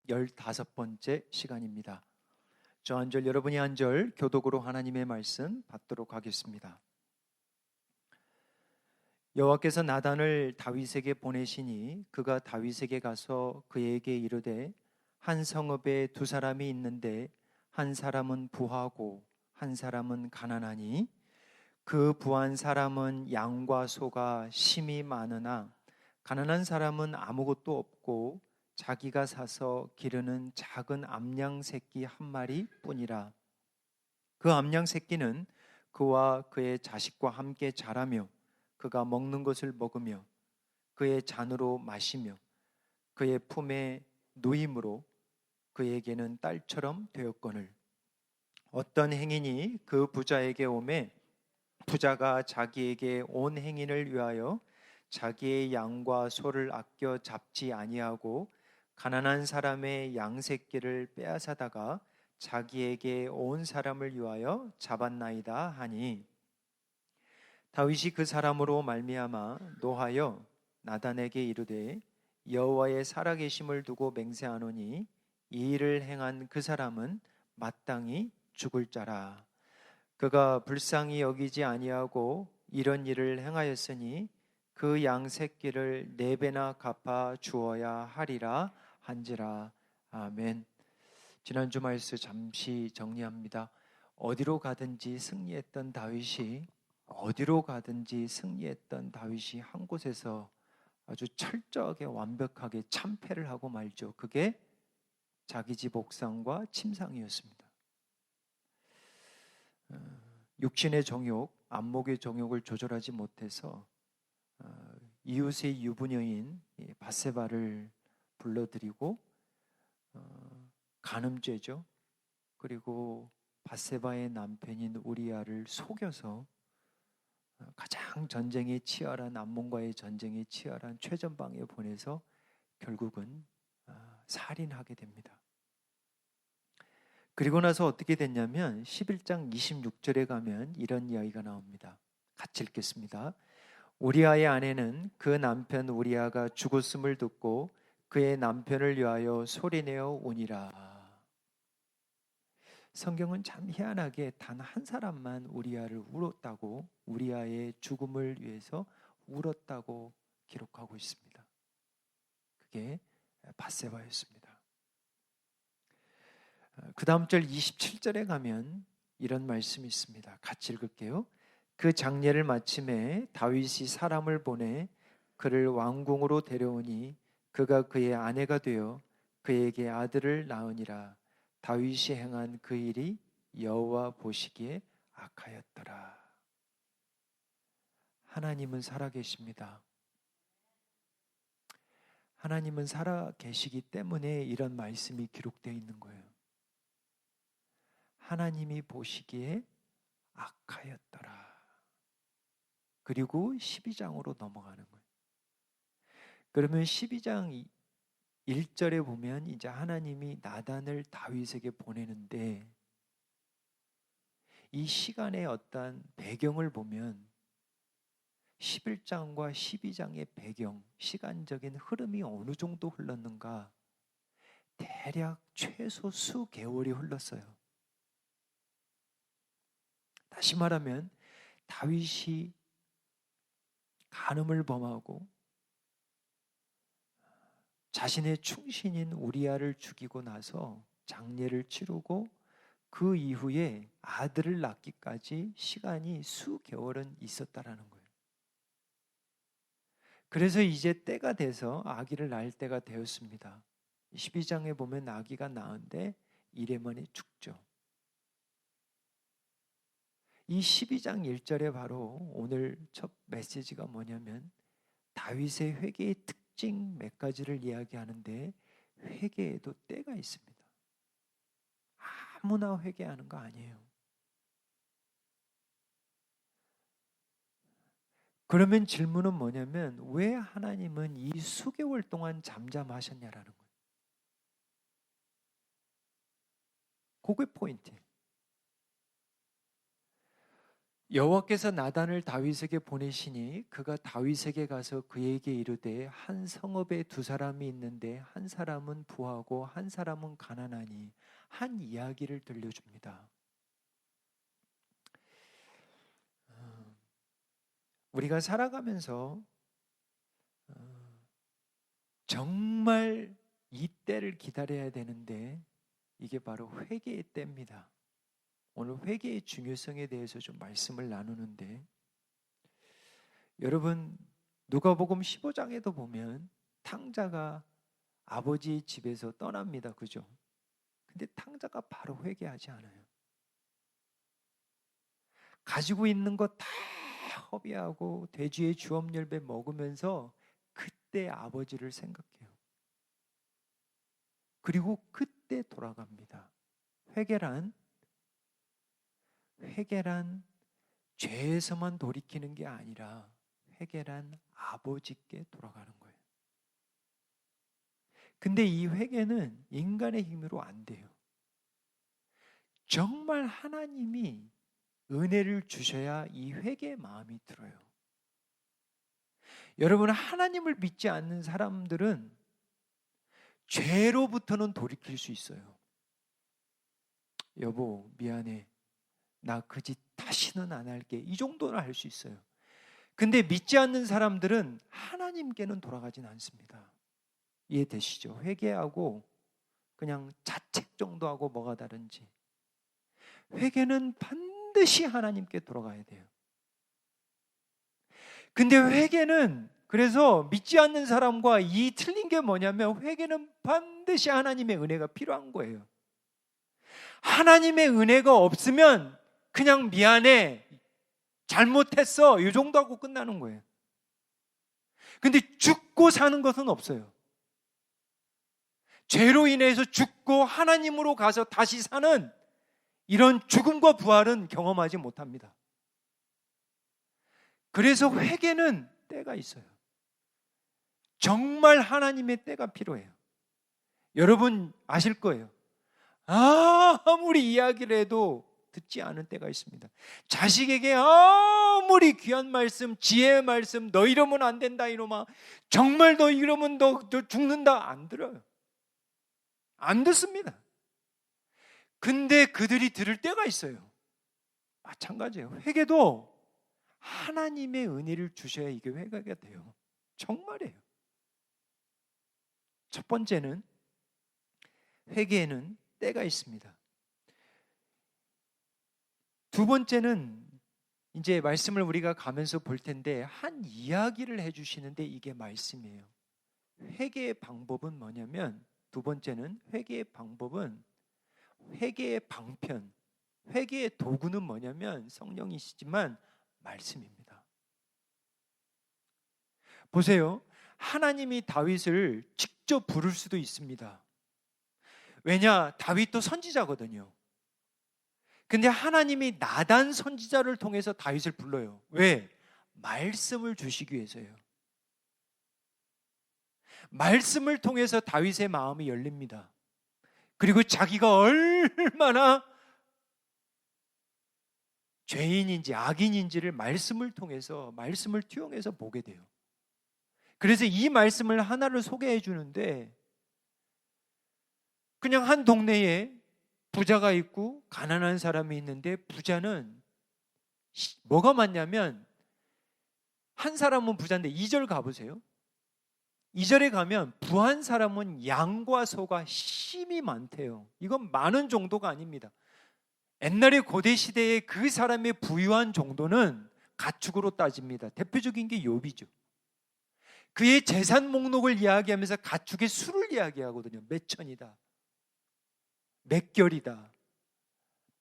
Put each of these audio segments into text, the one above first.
15번째 시간입니다. 저 한 절 여러분이 한 절 교독으로 하나님의 말씀 받도록 하겠습니다. 여호와께서 나단을 다윗에게 보내시니 그가 다윗에게 가서 그에게 이르되 한 성읍에 두 사람이 있는데 한 사람은 부하고 한 사람은 가난하니 그 부한 사람은 양과 소가 심히 많으나 가난한 사람은 아무것도 없고 자기가 사서 기르는 작은 암양 새끼 한 마리 뿐이라. 그 암양 새끼는 그와 그의 자식과 함께 자라며 그가 먹는 것을 먹으며 그의 잔으로 마시며 그의 품에 누임으로 그에게는 딸처럼 되었거늘 어떤 행인이 그 부자에게 오매 부자가 자기에게 온 행인을 위하여 자기의 양과 소를 아껴 잡지 아니하고 가난한 사람의 양 새끼를 빼앗아다가 자기에게 온 사람을 위하여 잡았나이다 하니 다윗이 그 사람으로 말미암아 노하여 나단에게 이르되 여호와의 살아계심을 두고 맹세하노니 이 일을 행한 그 사람은 마땅히 죽을 자라. 그가 불쌍히 여기지 아니하고 이런 일을 행하였으니 그 양 새끼를 4배나 갚아 주어야 하리라 한지라. 아멘. 지난주 말씀 잠시 정리합니다. 어디로 가든지 승리했던 다윗이 한 곳에서 아주 철저하게 완벽하게 참패를 하고 말죠. 그게 자기 집 옥상과 침상이었습니다. 육신의 정욕, 안목의 정욕을 조절하지 못해서 이웃의 유부녀인 밧세바를 불러들이고 간음죄죠. 그리고 밧세바의 남편인 우리아를 속여서 가장 전쟁에 치열한 암몬과의 전쟁에 치열한 최전방에 보내서 결국은 살인하게 됩니다. 그리고 나서 어떻게 됐냐면 11장 26절에 가면 이런 이야기가 나옵니다. 같이 읽겠습니다. 우리아의 아내는 그 남편 우리아가 죽었음을 듣고 그의 남편을 위하여 소리내어 우니라. 성경은 참 희한하게 단 한 사람만 우리아를 울었다고, 우리아의 죽음을 위해서 울었다고 기록하고 있습니다. 그게 밧세바였습니다. 그 다음 절 27절에 가면 이런 말씀이 있습니다. 같이 읽을게요. 그 장례를 마침에 다윗이 사람을 보내 그를 왕궁으로 데려오니 그가 그의 아내가 되어 그에게 아들을 낳으니라. 다윗이 행한 그 일이 여호와 보시기에 악하였더라. 하나님은 살아계십니다. 하나님은 살아계시기 때문에 이런 말씀이 기록되어 있는 거예요. 하나님이 보시기에 악하였더라. 그리고 12장으로 넘어가는 거예요. 그러면 12장 1절에 보면 이제 하나님이 나단을 다윗에게 보내는데 이 시간의 어떤 배경을 보면 11장과 12장의 배경, 시간적인 흐름이 어느 정도 흘렀는가? 대략 최소 수개월이 흘렀어요. 다시 말하면 다윗이 간음을 범하고 자신의 충신인 우리아를 죽이고 나서 장례를 치르고 그 이후에 아들을 낳기까지 시간이 수개월은 있었다라는 거예요. 그래서 이제 때가 돼서 아기를 낳을 때가 되었습니다. 12장에 보면 아기가 낳은데 이래 만에 죽죠. 이 12장 1절에 바로 오늘 첫 메시지가 뭐냐면 다윗의 회개의 특징 몇 가지를 이야기하는데 회개에도 때가 있습니다. 아무나 회개하는 거 아니에요. 그러면 질문은 뭐냐면 왜 하나님은 이 수개월 동안 잠잠하셨냐라는 거예요. 그게 포인트예요. 여호와께서 나단을 다윗에게 보내시니 그가 다윗에게 가서 그에게 이르되 한 성읍에 두 사람이 있는데 한 사람은 부하고 한 사람은 가난하니 한 이야기를 들려줍니다. 우리가 살아가면서 정말 이 때를 기다려야 되는데 이게 바로 회개의 때입니다. 오늘 회개의 중요성에 대해서 좀 말씀을 나누는데, 여러분 누가복음 15장에도 보면 탕자가 아버지 집에서 떠납니다. 그죠? 근데 탕자가 바로 회개하지 않아요. 가지고 있는 거 다 허비하고 돼지의 주업열매 먹으면서 그때 아버지를 생각해요. 그리고 그때 돌아갑니다. 회개란 죄에서만 돌이키는 게 아니라 회개란 아버지께 돌아가는 거예요. 근데 이 회개는 인간의 힘으로 안 돼요. 정말 하나님이 은혜를 주셔야 이 회개의 마음이 들어요. 여러분, 하나님을 믿지 않는 사람들은 죄로부터는 돌이킬 수 있어요. 여보 미안해, 나 그 짓 다시는 안 할게, 이 정도는 할 수 있어요. 근데 믿지 않는 사람들은 하나님께는 돌아가진 않습니다. 이해되시죠? 회개하고 그냥 자책 정도 하고 뭐가 다른지. 회개는 반드시 하나님께 돌아가야 돼요. 근데 회개는, 그래서 믿지 않는 사람과 이 틀린 게 뭐냐면, 회개는 반드시 하나님의 은혜가 필요한 거예요. 하나님의 은혜가 없으면 그냥 미안해, 잘못했어, 이 정도 하고 끝나는 거예요. 근데 죽고 사는 것은 없어요. 죄로 인해서 죽고 하나님으로 가서 다시 사는 이런 죽음과 부활은 경험하지 못합니다. 그래서 회개는 때가 있어요. 정말 하나님의 때가 필요해요. 여러분 아실 거예요. 아무리 이야기를 해도 듣지 않은 때가 있습니다. 자식에게 아무리 귀한 말씀, 지혜의 말씀, 너 이러면 안 된다 이놈아, 정말 너 이러면 너 죽는다, 안 들어요. 안 듣습니다. 근데 그들이 들을 때가 있어요. 마찬가지예요. 회개도 하나님의 은혜를 주셔야 이게 회개가 돼요. 정말이에요. 첫 번째는, 회개에는 때가 있습니다. 두 번째는 이제 말씀을 우리가 가면서 볼 텐데, 한 이야기를 해주시는데 이게 말씀이에요. 회개의 방법은 뭐냐면, 두 번째는 회개의 방법은, 회개의 방편, 회개의 도구는 뭐냐면 성령이시지만 말씀입니다. 보세요. 하나님이 다윗을 직접 부를 수도 있습니다. 왜냐? 다윗도 선지자거든요. 근데 하나님이 나단 선지자를 통해서 다윗을 불러요. 왜? 말씀을 주시기 위해서요. 말씀을 통해서 다윗의 마음이 열립니다. 그리고 자기가 얼마나 죄인인지 악인인지를 말씀을 통해서, 말씀을 투영해서 보게 돼요. 그래서 이 말씀을 하나를 소개해 주는데, 그냥 한 동네에 부자가 있고 가난한 사람이 있는데, 부자는 뭐가 많냐면, 한 사람은 부자인데 2절 가보세요. 2절에 가면 부한 사람은 양과 소가 심이 많대요. 이건 많은 정도가 아닙니다. 옛날에 고대 시대에 그 사람의 부유한 정도는 가축으로 따집니다. 대표적인 게 욥이죠. 그의 재산 목록을 이야기하면서 가축의 수를 이야기하거든요. 몇 천이다, 몇 결이다.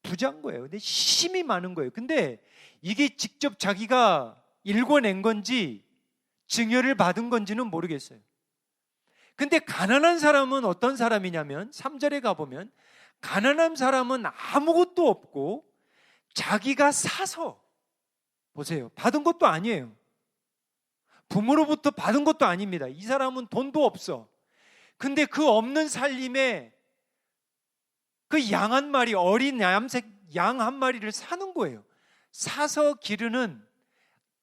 부자인 거예요. 근데 심이 많은 거예요. 근데 이게 직접 자기가 읽어낸 건지 증여를 받은 건지는 모르겠어요. 근데 가난한 사람은 어떤 사람이냐면, 3절에 가보면 가난한 사람은 아무것도 없고 자기가 사서, 보세요, 받은 것도 아니에요. 부모로부터 받은 것도 아닙니다. 이 사람은 돈도 없어. 근데 그 없는 살림에 그 양 한 마리, 어린 얌색 양 한 마리를 사는 거예요. 사서 기르는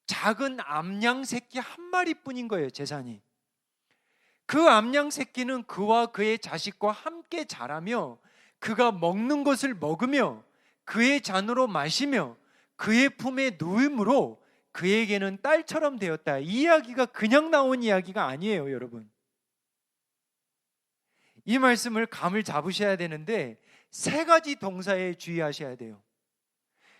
작은 암양 새끼 한 마리뿐인 거예요, 재산이. 그 암양 새끼는 그와 그의 자식과 함께 자라며 그가 먹는 것을 먹으며 그의 잔으로 마시며 그의 품에 누임으로 그에게는 딸처럼 되었다. 이 이야기가 그냥 나온 이야기가 아니에요, 여러분. 이 말씀을 감을 잡으셔야 되는데 세 가지 동사에 주의하셔야 돼요.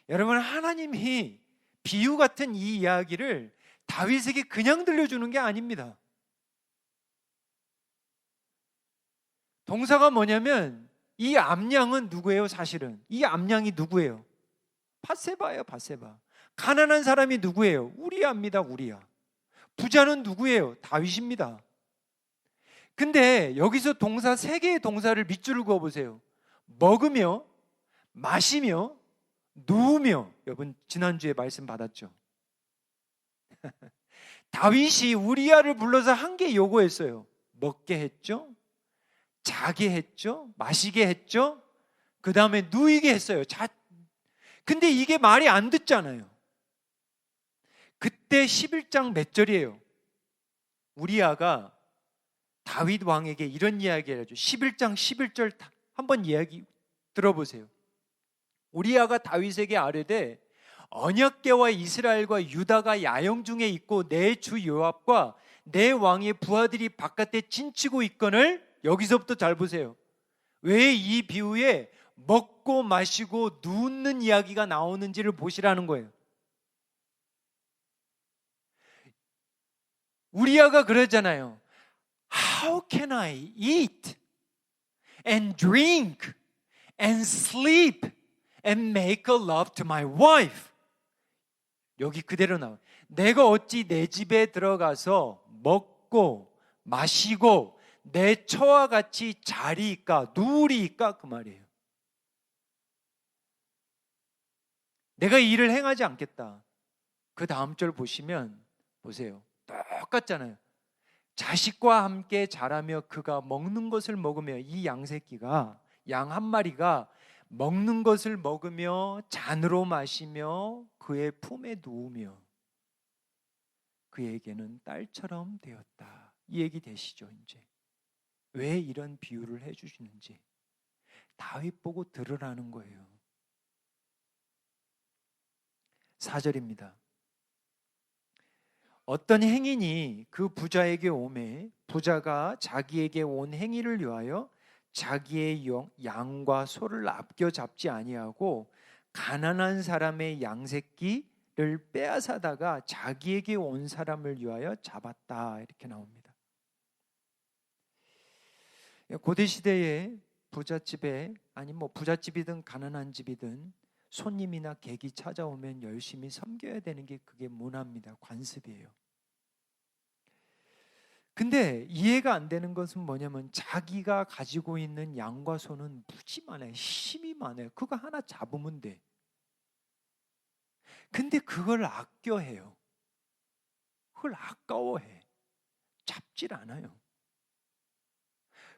여러분, 하나님이 비유 같은 이 이야기를 다윗에게 그냥 들려주는 게 아닙니다. 동사가 뭐냐면 이 암양은 누구예요? 사실은 이 암양이 누구예요? 밧세바예요, 밧세바. 가난한 사람이 누구예요? 우리야입니다, 우리야. 부자는 누구예요? 다윗입니다. 근데 여기서 동사 세 개의 동사를 밑줄을 그어보세요. 먹으며, 마시며, 누우며. 여러분 지난주에 말씀 받았죠? 다윗이 우리야를 불러서 한 개 요구했어요. 먹게 했죠, 자게 했죠, 마시게 했죠, 그 다음에 누이게 했어요. 근데 이게 말이 안 듣잖아요. 그때 11장 몇 절이에요? 우리야가 다윗 왕에게 이런 이야기를 하죠. 11장 11절 한번 이야기 들어보세요. 우리야가 다윗에게 아뢰되 언약궤와 이스라엘과 유다가 야영 중에 있고 내 주 요압과 내 왕의 부하들이 바깥에 진치고 있거늘. 여기서부터 잘 보세요. 왜 이 비유에 먹고 마시고 눕는 이야기가 나오는지를 보시라는 거예요. 우리야가 그러잖아요. How can I eat and drink and sleep and make a love to my wife? 여기 그대로 나와요. 내가 어찌 내 집에 들어가서 먹고 마시고 내 처와 같이 자리이까 누우리이까, 그 말이에요. 내가 이 일을 행하지 않겠다. 그 다음 절 보시면 보세요. 똑같잖아요. 자식과 함께 자라며 그가 먹는 것을 먹으며, 이 양새끼가, 양 한 마리가 먹는 것을 먹으며 잔으로 마시며 그의 품에 누우며 그에게는 딸처럼 되었다. 이 얘기 되시죠? 이제 왜 이런 비유를 해주시는지 다윗 보고 들으라는 거예요. 4절입니다. 어떤 행인이 그 부자에게 오매 부자가 자기에게 온 행위를 위하여 자기의 양과 소를 아껴 잡지 아니하고 가난한 사람의 양새끼를 빼앗아다가 자기에게 온 사람을 위하여 잡았다. 이렇게 나옵니다. 고대 시대에 부잣집에, 아니 뭐 부잣집이든 가난한 집이든 손님이나 객이 찾아오면 열심히 섬겨야 되는 게 그게 문화입니다. 관습이에요. 근데 이해가 안 되는 것은 뭐냐면 자기가 가지고 있는 양과 소는 무지 많아요. 힘이 많아요. 그거 하나 잡으면 돼. 근데 그걸 아껴해요. 그걸 아까워해. 잡질 않아요.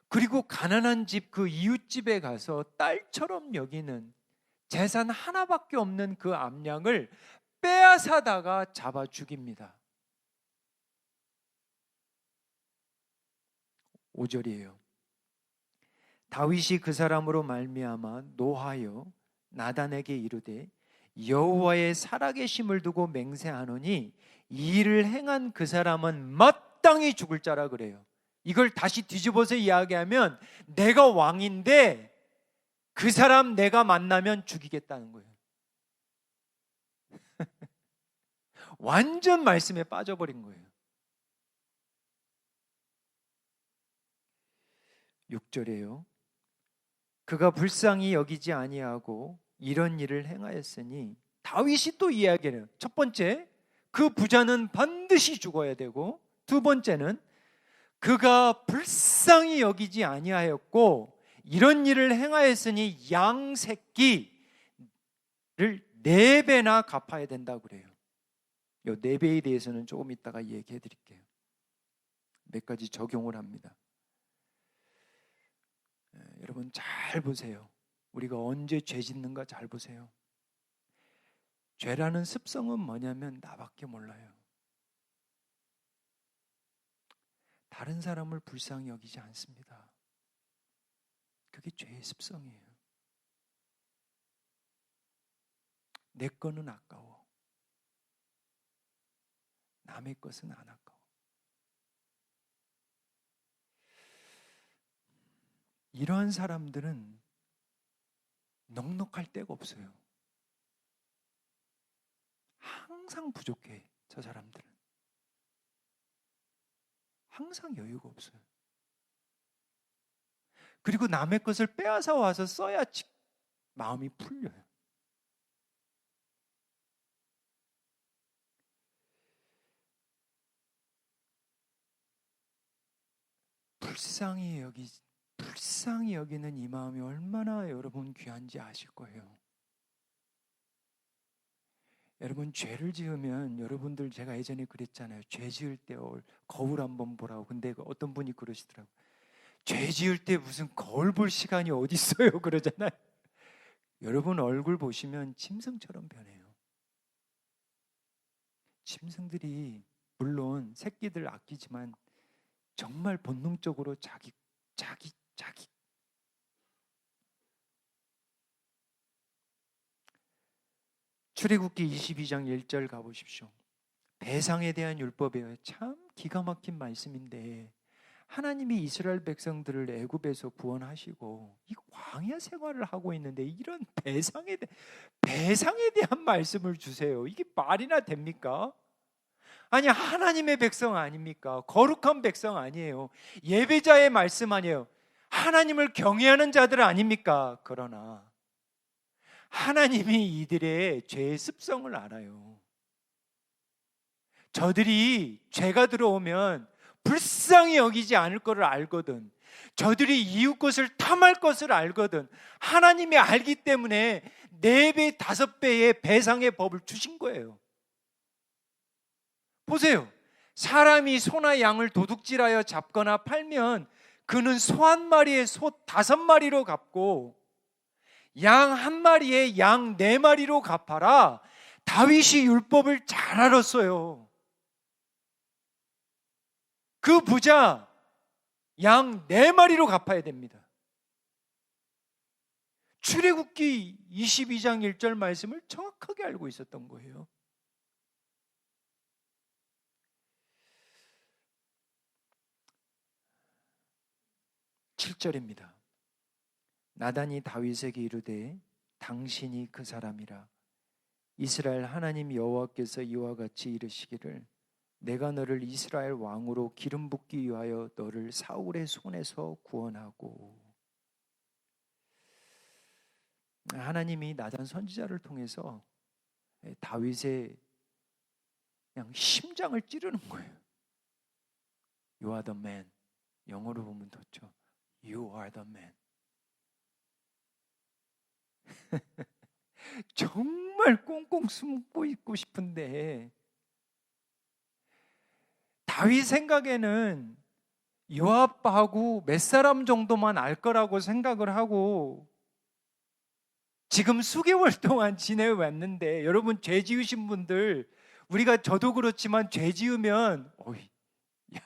그리고 가난한 집, 그 이웃집에 가서 딸처럼 여기는, 재산 하나밖에 없는 그 암양을 빼앗아다가 잡아 죽입니다. 5절이에요. 다윗이 그 사람으로 말미암아 노하여 나단에게 이르되 여호와의 살아계심을 두고 맹세하노니 이 일을 행한 그 사람은 마땅히 죽을 자라 그래요. 이걸 다시 뒤집어서 이야기하면 내가 왕인데 그 사람 내가 만나면 죽이겠다는 거예요. 완전 말씀에 빠져버린 거예요. 6절이에요. 그가 불쌍히 여기지 아니하고 이런 일을 행하였으니, 다윗이 또 이야기해요. 첫 번째, 그 부자는 반드시 죽어야 되고, 두 번째는 그가 불쌍히 여기지 아니하였고 이런 일을 행하였으니 양 새끼를 4배나 갚아야 된다고 그래요. 이 4배에 대해서는 조금 이따가 얘기해 드릴게요. 몇 가지 적용을 합니다. 여러분 잘 보세요. 우리가 언제 죄 짓는가 잘 보세요. 죄라는 습성은 뭐냐면 나밖에 몰라요. 다른 사람을 불쌍히 여기지 않습니다. 그게 죄의 습성이에요. 내 거는 아까워. 남의 것은 안 아까워. 이러한 사람들은 넉넉할 데가 없어요. 항상 부족해, 저 사람들은. 항상 여유가 없어요. 그리고 남의 것을 빼앗아 와서 써야 마음이 풀려요. 불쌍히 여기는 이 마음이 얼마나 여러분 귀한지 아실 거예요. 여러분, 죄를 지으면 여러분들, 제가 예전에 그랬잖아요. 죄 지을 때 거울 한번 보라고. 근데 어떤 분이 그러시더라고요. 죄 지을 때 무슨 거울 볼 시간이 어디 있어요? 그러잖아요. 여러분 얼굴 보시면 짐승처럼 변해요. 짐승들이 물론 새끼들 아끼지만 정말 본능적으로 자기 출애굽기 22장 1절 가보십시오. 배상에 대한 율법이에요. 참 기가 막힌 말씀인데, 하나님이 이스라엘 백성들을 애굽에서 구원하시고 이 광야 생활을 하고 있는데 이런 배상에 대한 말씀을 주세요. 이게 말이나 됩니까? 아니, 하나님의 백성 아닙니까? 거룩한 백성 아니에요? 예배자의 말씀 아니에요? 하나님을 경외하는 자들 아닙니까? 그러나 하나님이 이들의 죄의 습성을 알아요. 저들이 죄가 들어오면 불쌍히 여기지 않을 것을 알거든. 저들이 이웃 것을 탐할 것을 알거든. 하나님이 알기 때문에 4배, 5배의 배상의 법을 주신 거예요. 보세요. 사람이 소나 양을 도둑질하여 잡거나 팔면 그는 소 1마리에 소 5마리로 갚고 양 1마리에 양 4마리로 갚아라. 다윗이 율법을 잘 알았어요. 그 부자 양 4마리로 갚아야 됩니다. 출애굽기 22장 1절 말씀을 정확하게 알고 있었던 거예요. (7절입니다) 나단이 다윗에게 이르되 당신이 그 사람이라. 이스라엘 하나님 여호와께서 이와 같이 이르시기를 내가 너를 이스라엘 왕으로 기름 붓기 위하여 너를 사울의 손에서 구원하고. 하나님이 나단 선지자를 통해서 다윗의 그냥 심장을 찌르는 거예요. You are the man. 영어로 보면 좋죠. You are the man. 정말 꽁꽁 숨고 있고 싶은데 다윗 생각에는 요압하고 몇 사람 정도만 알 거라고 생각을 하고 지금 수개월 동안 지내왔는데, 여러분 죄 지으신 분들, 우리가 저도 그렇지만 죄 지으면 야,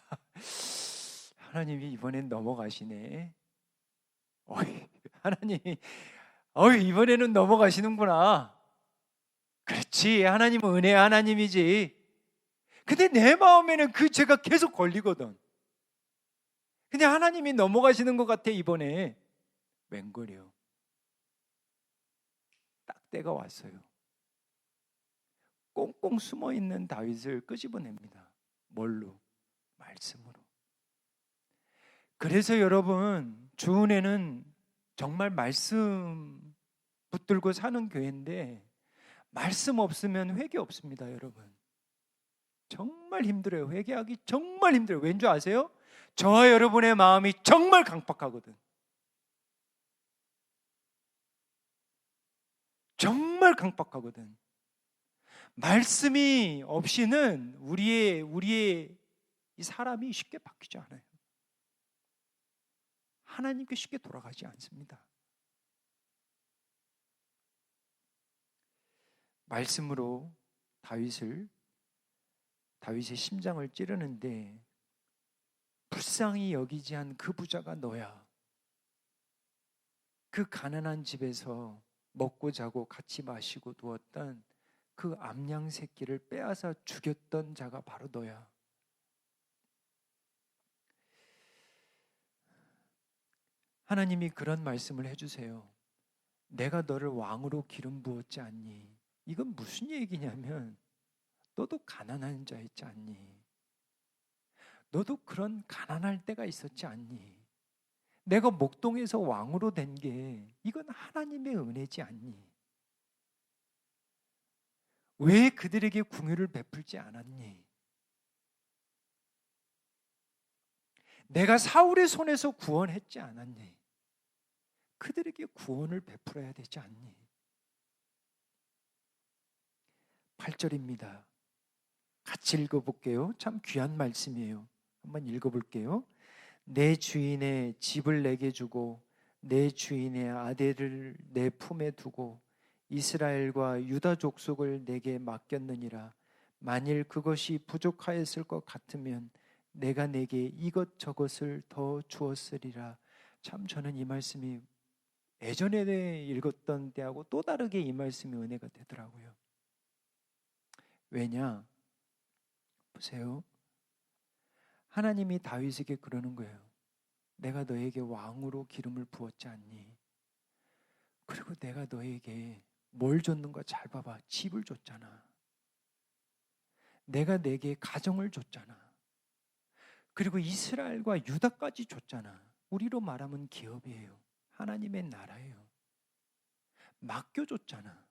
하나님이 이번엔 넘어가시네. 하나님이 이번에는 넘어가시는구나. 그렇지, 하나님은 은혜의 하나님이지. 근데 내 마음에는 그 죄가 계속 걸리거든. 근데 하나님이 넘어가시는 것 같아. 이번에 웬걸요. 딱 때가 왔어요. 꽁꽁 숨어있는 다윗을 끄집어냅니다. 뭘로? 말씀으로. 그래서 여러분, 주은혜는 정말 말씀 붙들고 사는 교회인데 말씀 없으면 회개 없습니다. 여러분, 정말 힘들어요. 회개하기 정말 힘들어요. 왠 줄 아세요? 저와 여러분의 마음이 정말 강팍하거든. 정말 강팍하거든. 말씀이 없이는 우리의 이 사람이 쉽게 바뀌지 않아요. 하나님께 쉽게 돌아가지 않습니다. 말씀으로 다윗의 심장을 찌르는데 불쌍히 여기지 않은 그 부자가 너야. 그 가난한 집에서 먹고 자고 같이 마시고 누웠던 그 암양 새끼를 빼앗아 죽였던 자가 바로 너야. 하나님이 그런 말씀을 해주세요. 내가 너를 왕으로 기름 부었지 않니? 이건 무슨 얘기냐면 너도 가난한 자였지 않니? 너도 그런 가난할 때가 있었지 않니? 내가 목동에서 왕으로 된 게 이건 하나님의 은혜지 않니? 왜 그들에게 궁유를 베풀지 않았니? 내가 사울의 손에서 구원했지 않았니? 그들에게 구원을 베풀어야 되지 않니? 8절입니다. 같이 읽어볼게요. 참 귀한 말씀이에요. 한번 읽어볼게요. 내 주인의 집을 내게 주고 내 주인의 아들을 내 품에 두고 이스라엘과 유다 족속을 내게 맡겼느니라. 만일 그것이 부족하였을 것 같으면 내가 내게 이것저것을 더 주었으리라. 참 저는 이 말씀이 예전에 읽었던 때하고 또 다르게 이 말씀이 은혜가 되더라고요. 왜냐? 보세요. 하나님이 다윗에게 그러는 거예요. 내가 너에게 왕으로 기름을 부었지 않니? 그리고 내가 너에게 뭘 줬는가 잘 봐봐. 집을 줬잖아. 내가 내게 가정을 줬잖아. 그리고 이스라엘과 유다까지 줬잖아. 우리로 말하면 기업이에요. 하나님의 나라예요. 맡겨줬잖아.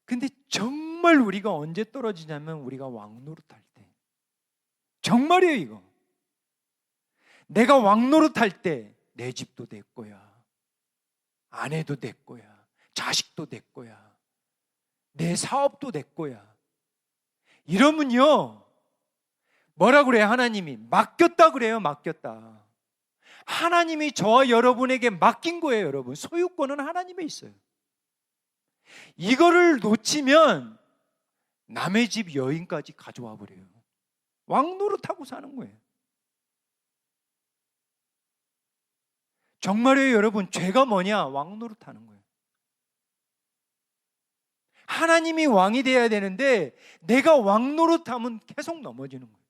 근데 정말 우리가 언제 떨어지냐면 우리가 왕노릇할 때. 정말이에요 이거. 내가 왕노릇할 때 내 집도 내 거야. 아내도 내 거야. 자식도 내 거야. 내 사업도 내 거야. 이러면요. 뭐라 그래요? 하나님이 맡겼다 그래요. 맡겼다. 하나님이 저와 여러분에게 맡긴 거예요. 여러분. 소유권은 하나님에 있어요. 이거를 놓치면 남의 집 여인까지 가져와 버려요. 왕노릇하고 사는 거예요. 정말이에요 여러분. 죄가 뭐냐? 왕노릇하는 거예요. 하나님이 왕이 돼야 되는데 내가 왕노릇하면 계속 넘어지는 거예요.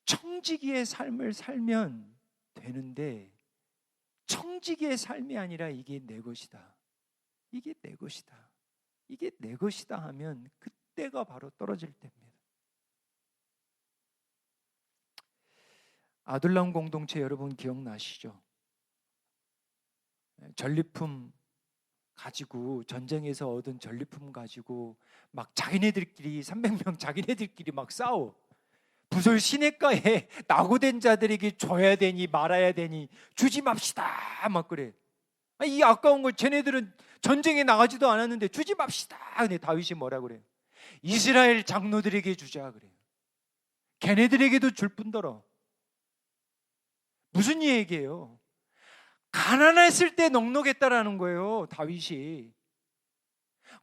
청지기의 삶을 살면 되는데 청지기의 삶이 아니라 이게 내 것이다. 이게 내 것이다. 이게 내 것이다 하면 그때가 바로 떨어질 때입니다. 아둘람 공동체 여러분 기억나시죠? 전리품 가지고 전쟁에서 얻은 전리품 가지고 막 자기네들끼리 300명 자기네들끼리 막 싸워. 부설 시내가에 낙오된 자들에게 줘야 되니 말아야 되니 주지 맙시다 막 그래. 이 아까운 걸 쟤네들은 전쟁에 나가지도 않았는데 주지 맙시다. 근데 다윗이 뭐라 그래요? 이스라엘 장로들에게 주자 그래요. 걔네들에게도 줄 뿐더러. 무슨 얘기예요? 가난했을 때 넉넉했다라는 거예요. 다윗이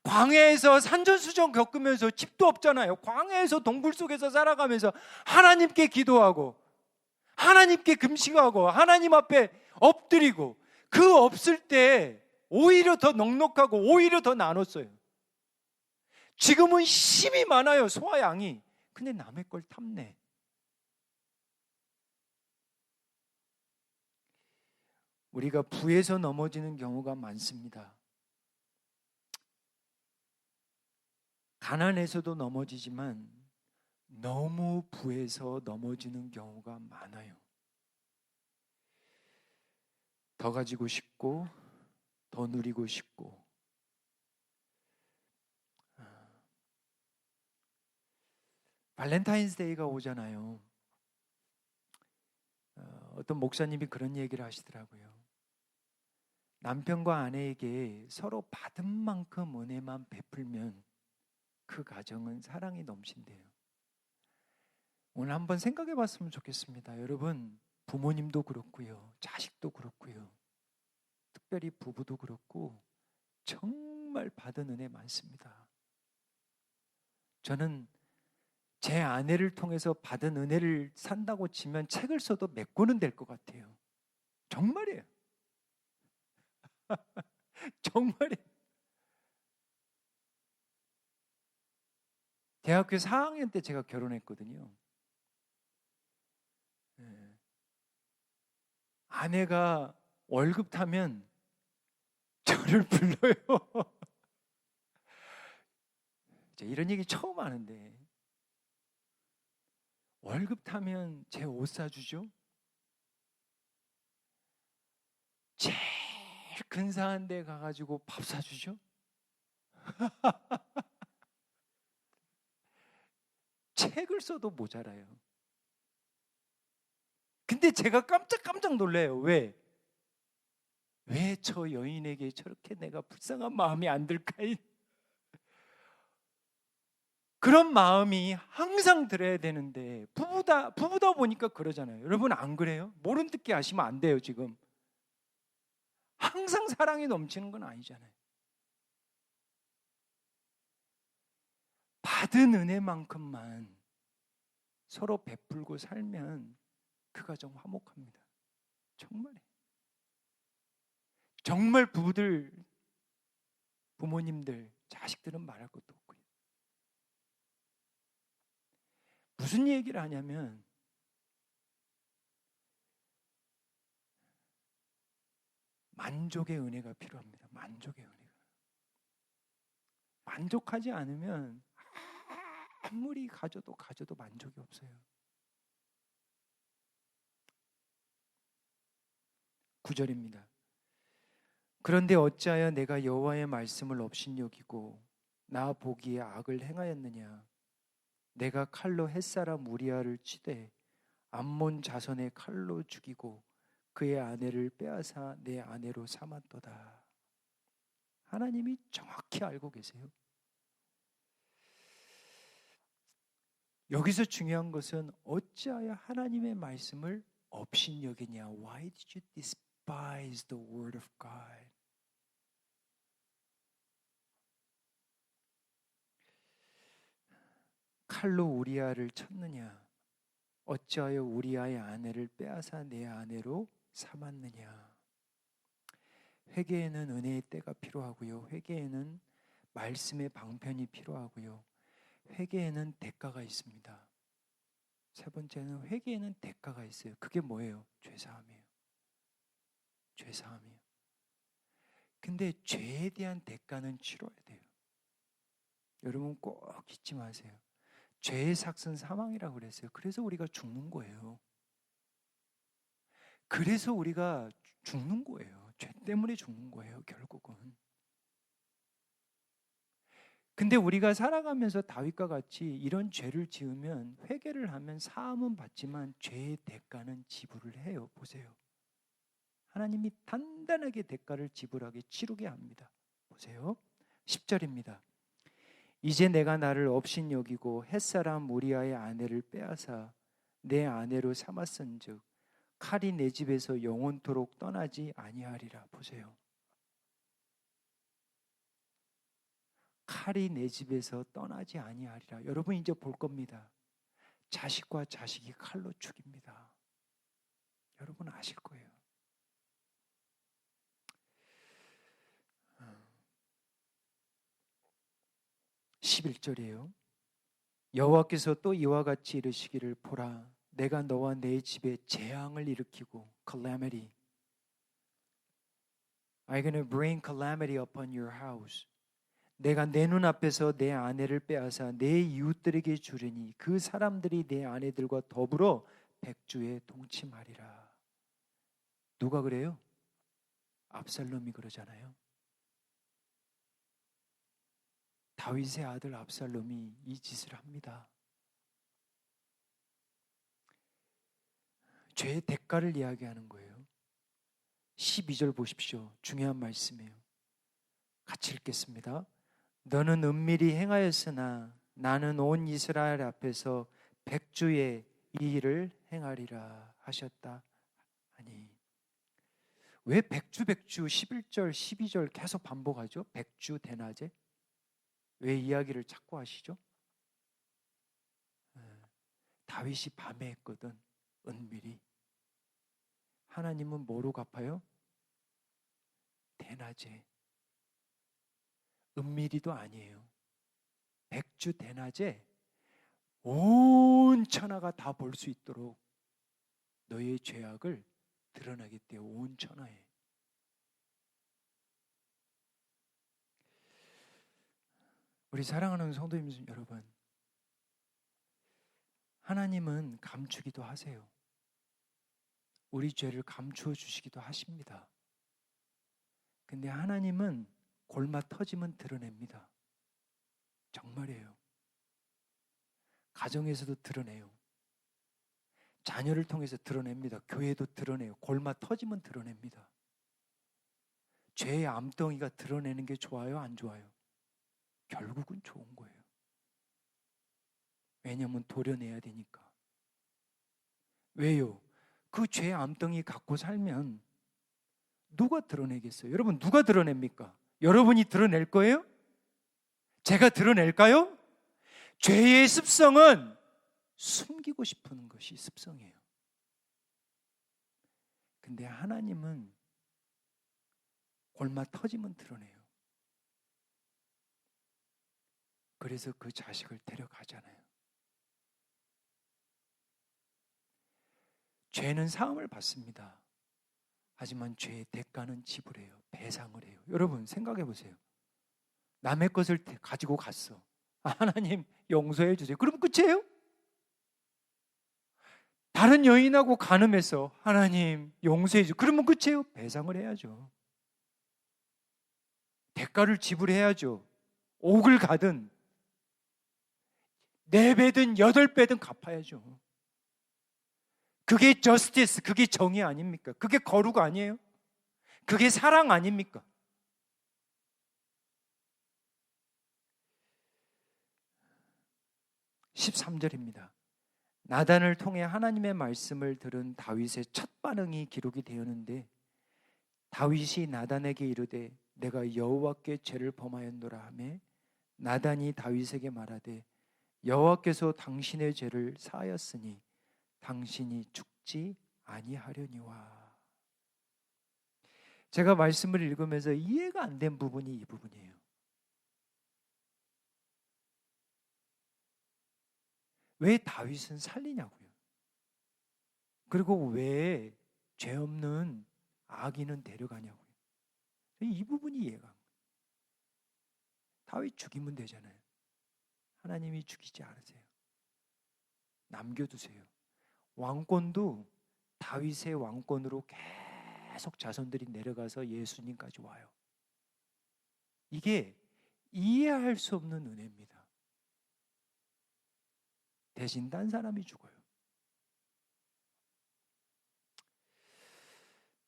광야에서 산전수전 겪으면서 집도 없잖아요. 광야에서 동굴 속에서 살아가면서 하나님께 기도하고 하나님께 금식하고 하나님 앞에 엎드리고 그 없을 때 오히려 더 넉넉하고 오히려 더 나눴어요. 지금은 힘이 많아요. 소와 양이. 근데 남의 걸 탐내. 우리가 부에서 넘어지는 경우가 많습니다. 가난해서도 넘어지지만 너무 부에서 넘어지는 경우가 많아요. 더 가지고 싶고 더 누리고 싶고 발렌타인스데이가 오잖아요. 어떤 목사님이 그런 얘기를 하시더라고요. 남편과 아내에게 서로 받은 만큼 은혜만 베풀면 그 가정은 사랑이 넘친대요. 오늘 한번 생각해 봤으면 좋겠습니다. 여러분, 부모님도 그렇고요. 자식도 그렇고요. 특별히 부부도 그렇고 정말 받은 은혜 많습니다. 저는 제 아내를 통해서 받은 은혜를 산다고 치면 책을 써도 몇 권은 될 것 같아요. 정말이에요. 정말이에요. 대학교 4학년 때 제가 결혼했거든요. 네. 아내가 월급 타면 저를 불러요. 이런 얘기 처음 하는데 월급 타면 제 옷 사주죠. 제일 근사한 데 가가지고 밥 사주죠. 책을 써도 모자라요. 근데 제가 깜짝 놀래요. 왜 저 여인에게 저렇게 내가 불쌍한 마음이 안 들까? 그런 마음이 항상 들어야 되는데 부부다 보니까 그러잖아요. 여러분 안 그래요? 모른 듯게 하시면 안 돼요. 지금 항상 사랑이 넘치는 건 아니잖아요. 받은 은혜만큼만 서로 베풀고 살면 그 가정 화목합니다. 정말 부부들, 부모님들, 자식들은 말할 것도 없고요. 무슨 얘기를 하냐면 만족의 은혜가 필요합니다. 만족의 은혜가. 만족하지 않으면 아무리 가져도 만족이 없어요. 9절입니다. 그런데 어찌하여 내가 여호와의 말씀을 업신여기고 나 보기에 악을 행하였느냐. 내가 칼로 햇사람 우리아를 치되 암몬 자손의 칼로 죽이고 그의 아내를 빼앗아 내 아내로 삼았도다. 하나님이 정확히 알고 계세요. 여기서 중요한 것은 어찌하여 하나님의 말씀을 업신여기냐. Why did you despise the word of God? 칼로 우리아를 쳤느냐. 어찌하여 우리아의 아내를 빼앗아 내 아내로 삼았느냐. 회개에는 은혜의 때가 필요하고요. 회개에는 말씀의 방편이 필요하고요. 회개에는 대가가 있습니다. 세 번째는 회개에는 대가가 있어요. 그게 뭐예요? 죄사함이에요. 죄사함이에요. 근데 죄에 대한 대가는 치러야 돼요. 여러분 꼭 잊지 마세요. 죄의 삭은 사망이라고 그랬어요. 그래서 우리가 죽는 거예요. 그래서 우리가 죽는 거예요. 죄 때문에 죽는 거예요, 결국은. 근데 우리가 살아가면서 다윗과 같이 이런 죄를 지으면 회개를 하면 사함은 받지만 죄의 대가는 지불을 해요. 보세요. 하나님이 단단하게 대가를 지불하게 치르게 합니다. 보세요. 10절입니다. 이제 내가 나를 업신여기고 햇사람 우리아의 아내를 빼앗아 내 아내로 삼았은즉 칼이 내 집에서 영원토록 떠나지 아니하리라. 보세요. 칼이 내 집에서 떠나지 아니하리라. 여러분 이제 볼 겁니다. 자식과 자식이 칼로 죽입니다. 여러분 아실 거예요. 11절이에요. 여호와께서 또 이와 같이 이르시기를 보라 내가 너와 내 집에 재앙을 일으키고 calamity I'm going to bring calamity upon your house. 내가 내 눈앞에서 내 아내를 빼앗아 내 이웃들에게 주리니 그 사람들이 내 아내들과 더불어 백주에 동침하리라. 누가 그래요? 압살롬이 그러잖아요. 다윗의 아들 압살롬이 이 짓을 합니다. 죄의 대가를 이야기하는 거예요. 12절 보십시오. 중요한 말씀이에요. 같이 읽겠습니다. 너는 은밀히 행하였으나 나는 온 이스라엘 앞에서 백주의 이 일을 행하리라 하셨다 하니. 왜 백주 11절 12절 계속 반복하죠? 백주 대낮에 왜 이야기를 자꾸 하시죠? 다윗이 밤에 했거든. 은밀히. 하나님은 뭐로 갚아요? 대낮에. 은밀히도 아니에요. 백주 대낮에 온 천하가 다 볼 수 있도록 너의 죄악을 드러나겠대요. 온 천하에. 우리 사랑하는 성도님 여러분, 하나님은 감추기도 하세요. 우리 죄를 감추어 주시기도 하십니다. 근데 하나님은 골마 터지면 드러냅니다. 정말이에요. 가정에서도 드러내요. 자녀를 통해서 드러냅니다. 교회도 드러내요. 골마 터지면 드러냅니다. 죄의 암덩이가 드러내는 게 좋아요? 안 좋아요? 결국은 좋은 거예요. 왜냐하면 도려내야 되니까. 왜요? 그 죄의 암덩이 갖고 살면 누가 드러내겠어요? 여러분, 누가 드러냅니까? 여러분이 드러낼 거예요? 제가 드러낼까요? 죄의 습성은 숨기고 싶은 것이 습성이에요. 근데 하나님은 골마 터지면 드러내요. 그래서 그 자식을 데려가잖아요. 죄는 사함을 받습니다. 하지만 죄의 대가는 지불해요. 배상을 해요. 여러분 생각해 보세요. 남의 것을 가지고 갔어. 하나님 용서해 주세요. 그럼 끝이에요? 다른 여인하고 간음해서 하나님 용서해 주세요. 그러면 끝이에요? 배상을 해야죠. 대가를 지불해야죠. 옥을 가든 4배든 8배든 갚아야죠. 그게 저스티스, 그게 정의 아닙니까? 그게 거룩 아니에요? 그게 사랑 아닙니까? (13절입니다) 나단을 통해 하나님의 말씀을 들은 다윗의 첫 반응이 기록이 되었는데, 다윗이 나단에게 이르되 내가 여호와께 죄를 범하였노라 하매, 나단이 다윗에게 말하되 여호와께서 당신의 죄를 사하였으니 당신이 죽지 아니하려니와. 제가 말씀을 읽으면서 이해가 안 된 부분이 이 부분이에요. 왜 다윗은 살리냐고요? 그리고 왜 죄 없는 아기는 데려가냐고요? 이 부분이 이해가 안 가요. 다윗 죽이면 되잖아요. 하나님이 죽이지 않으세요. 남겨두세요. 왕권도 다윗의 왕권으로 계속 자손들이 내려가서 예수님까지 와요. 이게 이해할 수 없는 은혜입니다. 대신 딴 사람이 죽어요.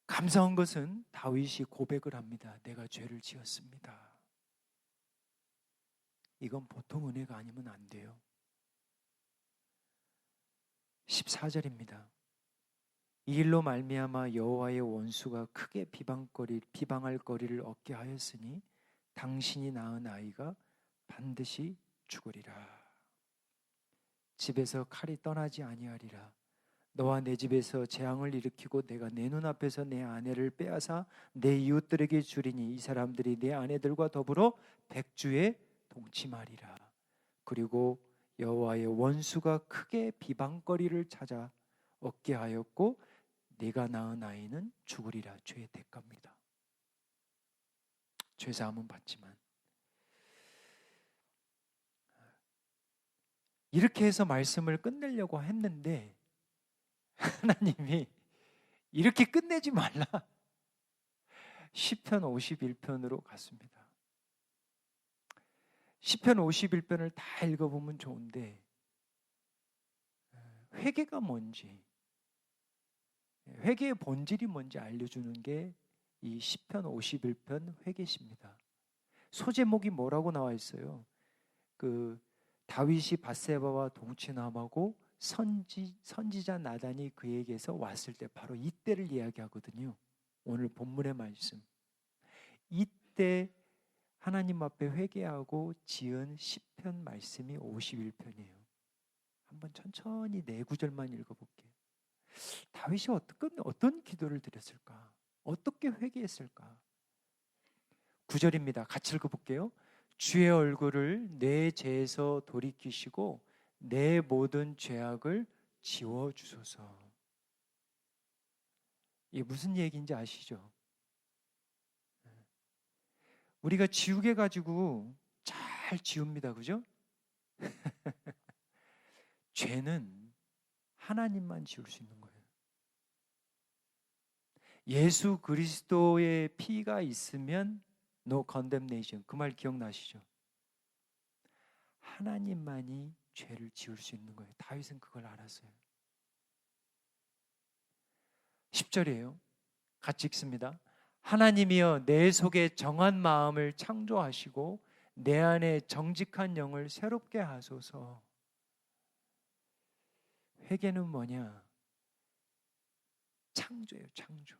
감사한 것은 다윗이 고백을 합니다. 내가 죄를 지었습니다. 이건 보통 은혜가 아니면 안 돼요. 14절입니다. 이 일로 말미암아 여호와의 원수가 크게 비방할 거리를 얻게 하였으니 당신이 낳은 아이가 반드시 죽으리라. 집에서 칼이 떠나지 아니하리라. 너와 내 집에서 재앙을 일으키고 내가 내 눈앞에서 내 아내를 빼앗아 내 이웃들에게 주리니 이 사람들이 내 아내들과 더불어 백주에 동침하리라. 그리고 여호와의 원수가 크게 비방거리를 찾아 얻게 하였고 네가 낳은 아이는 죽으리라. 죄의 대가입니다. 죄사함은 받지만, 이렇게 해서 말씀을 끝내려고 했는데 하나님이 이렇게 끝내지 말라. 시편 51편으로 갔습니다. 시편 51편을 다 읽어보면 좋은데 회개가 뭔지, 회개의 본질이 뭔지 알려주는 게 이 시편 51편 회개시입니다. 소제목이 뭐라고 나와 있어요? 그 다윗이 밧세바와 동침하고 선지자 나단이 그에게서 왔을 때, 바로 이때를 이야기하거든요. 오늘 본문의 말씀. 이때 하나님 앞에 회개하고 지은 시편 말씀이 51편이에요. 한번 천천히 네 구절만 읽어볼게요. 다윗이 어떤 기도를 드렸을까? 어떻게 회개했을까? 9절입니다. 같이 읽어볼게요. 주의 얼굴을 내 죄에서 돌이키시고 내 모든 죄악을 지워주소서. 이게 무슨 얘기인지 아시죠? 우리가 지우개 가지고 잘 지웁니다. 그죠? 죄는 하나님만 지울 수 있는 거예요. 예수 그리스도의 피가 있으면 no condemnation. 그 말 기억나시죠? 하나님만이 죄를 지울 수 있는 거예요. 다윗은 그걸 알았어요. 10절이에요. 같이 읽습니다. 하나님이여 내 속에 정한 마음을 창조하시고 내 안에 정직한 영을 새롭게 하소서. 회개는 뭐냐? 창조예요. 창조.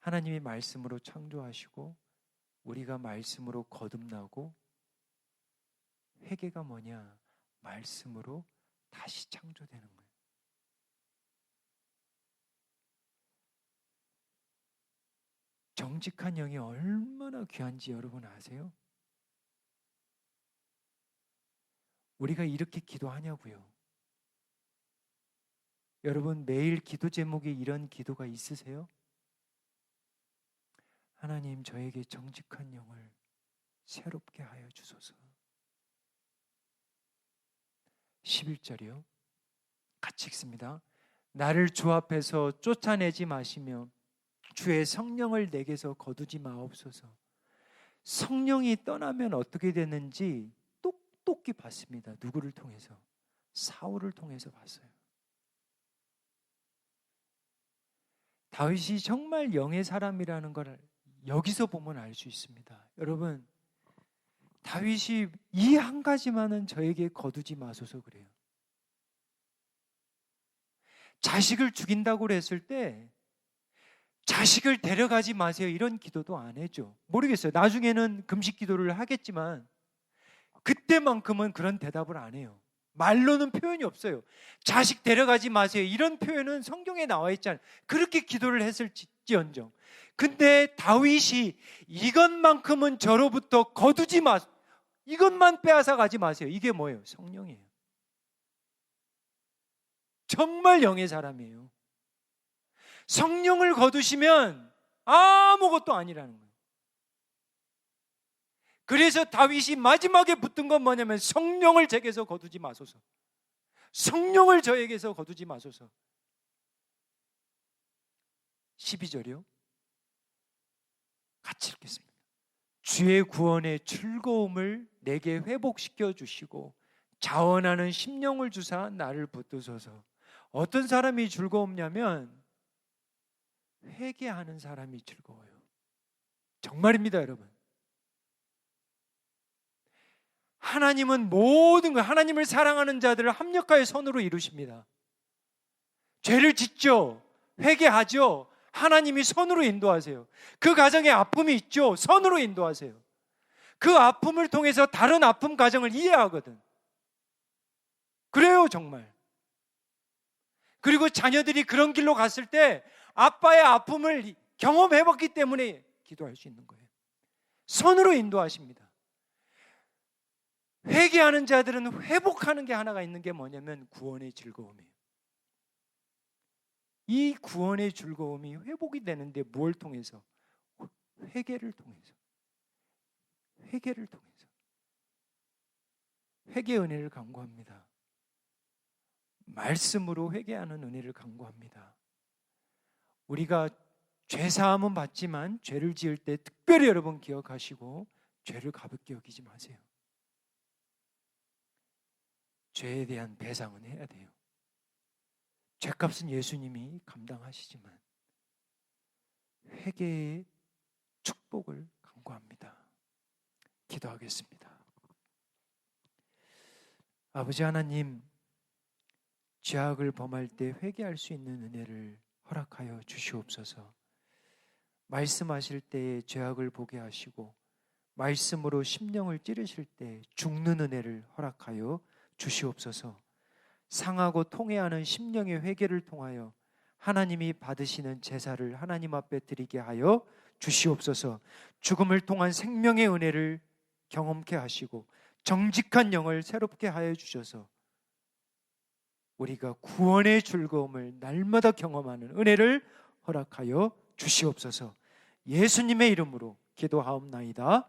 하나님이 말씀으로 창조하시고 우리가 말씀으로 거듭나고, 회개가 뭐냐? 말씀으로 다시 창조되는 거예요. 정직한 영이 얼마나 귀한지 여러분 아세요? 우리가 이렇게 기도하냐고요. 여러분 매일 기도 제목에 이런 기도가 있으세요? 하나님 저에게 정직한 영을 새롭게 하여 주소서. 11절이요. 같이 읽습니다. 나를 주 앞에서 쫓아내지 마시며 주의 성령을 내게서 거두지 마옵소서. 성령이 떠나면 어떻게 되는지 똑똑히 봤습니다. 누구를 통해서? 사울을 통해서 봤어요. 다윗이 정말 영의 사람이라는 걸 여기서 보면 알 수 있습니다. 여러분, 다윗이 이 한 가지만은 저에게 거두지 마소서 그래요. 자식을 죽인다고 그랬을 때 자식을 데려가지 마세요 이런 기도도 안 해줘. 모르겠어요. 나중에는 금식 기도를 하겠지만 그때만큼은 그런 대답을 안 해요. 말로는 표현이 없어요. 자식 데려가지 마세요 이런 표현은 성경에 나와 있잖아요. 그렇게 기도를 했을지언정. 근데 다윗이 이것만큼은 저로부터 거두지 마세요, 이것만 빼앗아 가지 마세요. 이게 뭐예요? 성령이에요. 정말 영의 사람이에요. 성령을 거두시면 아무것도 아니라는 거예요. 그래서 다윗이 마지막에 붙은 건 뭐냐면 성령을 제게서 거두지 마소서. 성령을 저에게서 거두지 마소서. 12절이요. 같이 읽겠습니다. 주의 구원의 즐거움을 내게 회복시켜 주시고 자원하는 심령을 주사 나를 붙드소서. 어떤 사람이 즐거웠냐면 회개하는 사람이 즐거워요. 정말입니다, 여러분. 하나님은 모든 것, 하나님을 사랑하는 자들을 합력하여 선으로 이루십니다. 죄를 짓죠. 회개하죠. 하나님이 선으로 인도하세요. 그 가정에 아픔이 있죠. 선으로 인도하세요. 그 아픔을 통해서 다른 아픔 가정을 이해하거든. 그래요, 정말. 그리고 자녀들이 그런 길로 갔을 때 아빠의 아픔을 경험해봤기 때문에 기도할 수 있는 거예요. 선으로 인도하십니다. 회개하는 자들은 회복하는 게 하나가 있는 게 뭐냐면 구원의 즐거움이에요. 이 구원의 즐거움이 회복이 되는데 뭘 통해서? 회개를 통해서. 회개를 통해서. 회개 은혜를 간구합니다. 말씀으로 회개하는 은혜를 간구합니다. 우리가 죄사함은 받지만 죄를 지을 때 특별히 여러분 기억하시고 죄를 가볍게 여기지 마세요. 죄에 대한 배상은 해야 돼요. 죄값은 예수님이 감당하시지만 회개의 축복을 간구합니다. 기도하겠습니다. 아버지 하나님, 죄악을 범할 때 회개할 수 있는 은혜를 허락하여 주시옵소서. 말씀하실 때에 죄악을 보게 하시고 말씀으로 심령을 찌르실 때 죽는 은혜를 허락하여 주시옵소서. 상하고 통해하는 심령의 회개를 통하여 하나님이 받으시는 제사를 하나님 앞에 드리게 하여 주시옵소서. 죽음을 통한 생명의 은혜를 경험케 하시고 정직한 영을 새롭게 하여 주셔서 우리가 구원의 즐거움을 날마다 경험하는 은혜를 허락하여 주시옵소서. 예수님의 이름으로 기도하옵나이다.